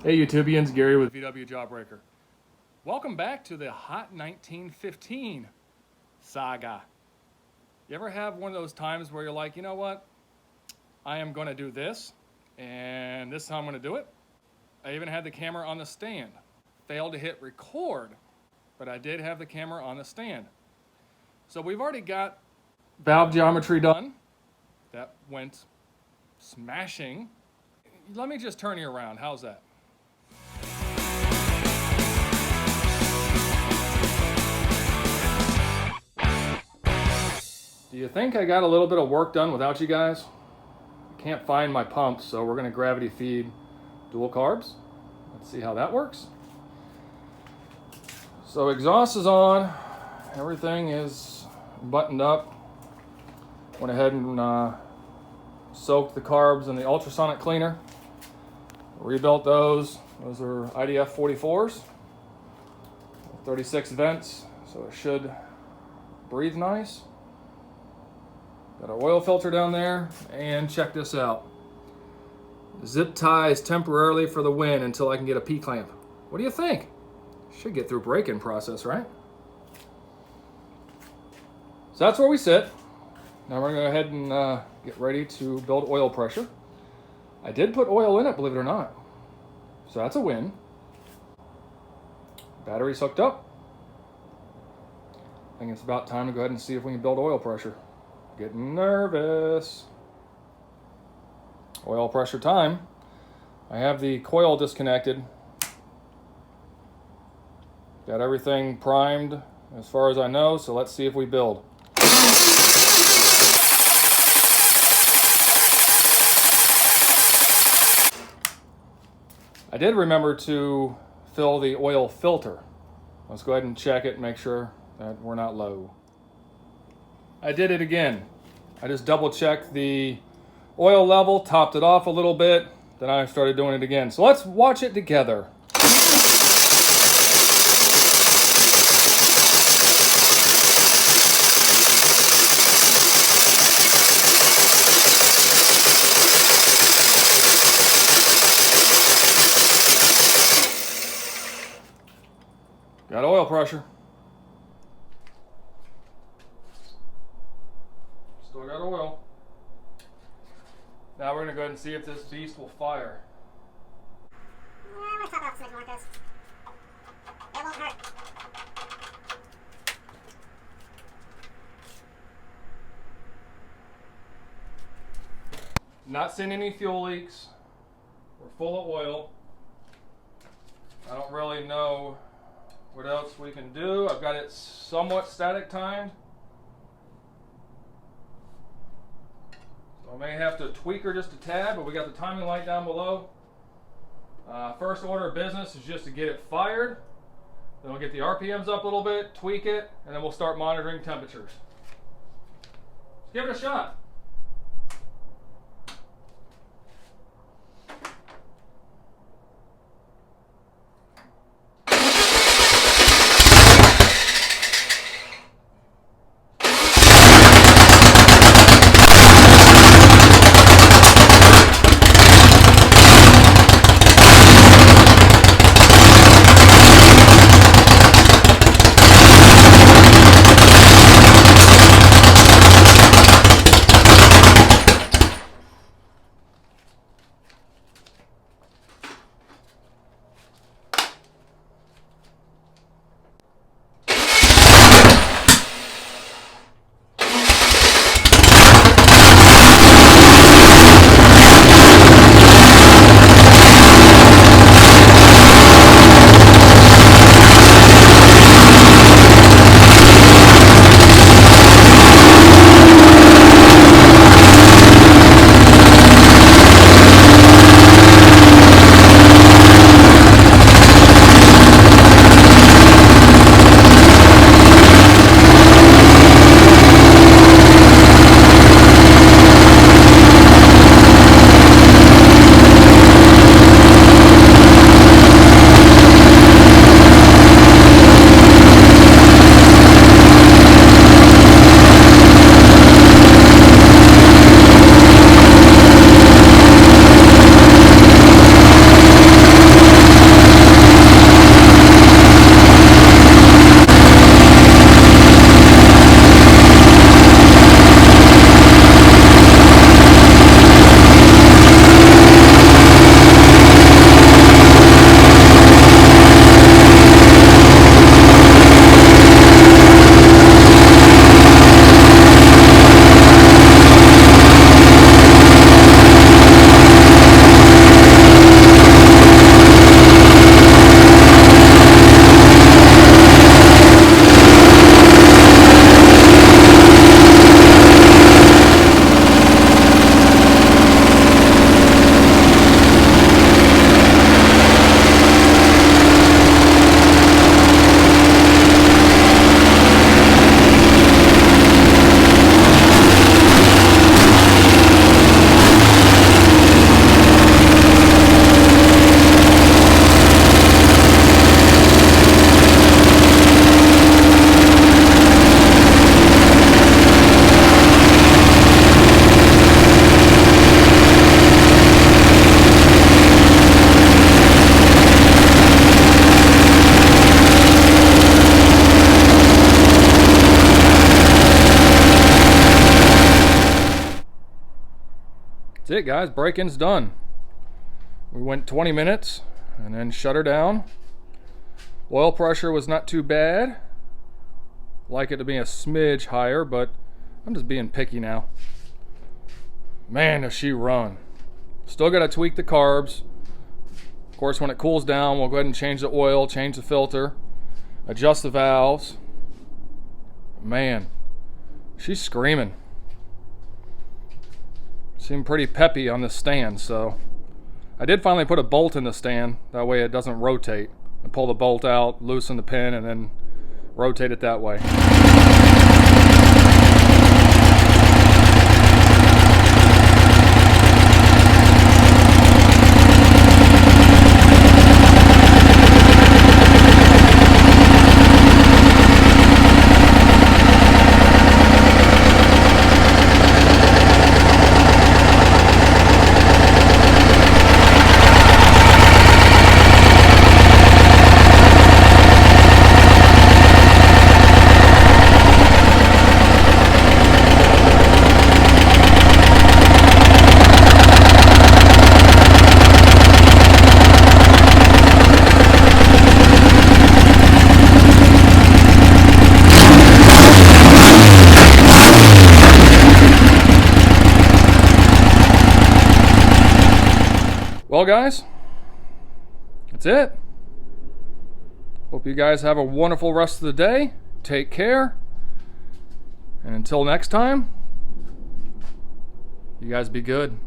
Hey YouTubians, Gary with VW Jawbreaker. Welcome back to the Hot 1915 saga. You ever have one of those times where you're like, you know what? I am going to do this, and this is how I'm going to do it. I even had the camera on the stand. Failed to hit record, but I did have the camera on the stand. So we've already got valve geometry done. That went smashing. Let me just turn you around. How's that? Do you think I got a little bit of work done without you guys? I can't find my pumps, so we're going to gravity feed dual carbs. Let's see how that works. So exhaust is on. Everything is buttoned up. Went ahead and soaked the carbs in the ultrasonic cleaner. Rebuilt those. Those are IDF 44s. 36 vents, so it should breathe nice. Got our oil filter down there, and check this out. Zip ties temporarily for the win until I can get a P-clamp. What do you think? Should get through break-in process, right? So that's where we sit. Now we're gonna go ahead and get ready to build oil pressure. I did put oil in it, believe it or not. So that's a win. Battery's hooked up. I think it's about time to go ahead and see if we can build oil pressure. Getting nervous. Oil pressure time. I have the coil disconnected. Got everything primed as far as I know, so let's see if we build. I did remember to fill the oil filter. Let's go ahead and check it and make sure that we're not low. I did it again. I just double checked the oil level, topped it off a little bit, then I started doing it again. So let's watch it together. Got oil pressure. Still got oil. Now we're going to go ahead and see if this beast will fire. I'm going to top off some more because it won't hurt. Not seeing any fuel leaks. We're full of oil. I don't really know what else we can do. I've got it somewhat static timed. So I may have to tweak her just a tad, but we got the timing light down below. First order of business is just to get it fired. Then we'll get the RPMs up a little bit, tweak it, and then we'll start monitoring temperatures. Let's give it a shot. That's it, guys. Break-in's done. We went 20 minutes and then shut her down. Oil pressure was not too bad. Like it to be a smidge higher, but I'm just being picky now. Man, does she run. Still got to tweak the carbs. Of course, when it cools down, we'll go ahead and change the oil, change the filter, adjust the valves. Man, she's screaming. Seemed pretty peppy on the stand, so I did finally put a bolt in the stand. That way it doesn't rotate. I pull the bolt out, loosen the pin, and then rotate it that way. Well, guys, that's it. Hope you guys have a wonderful rest of the day. Take care. And until next time, you guys be good.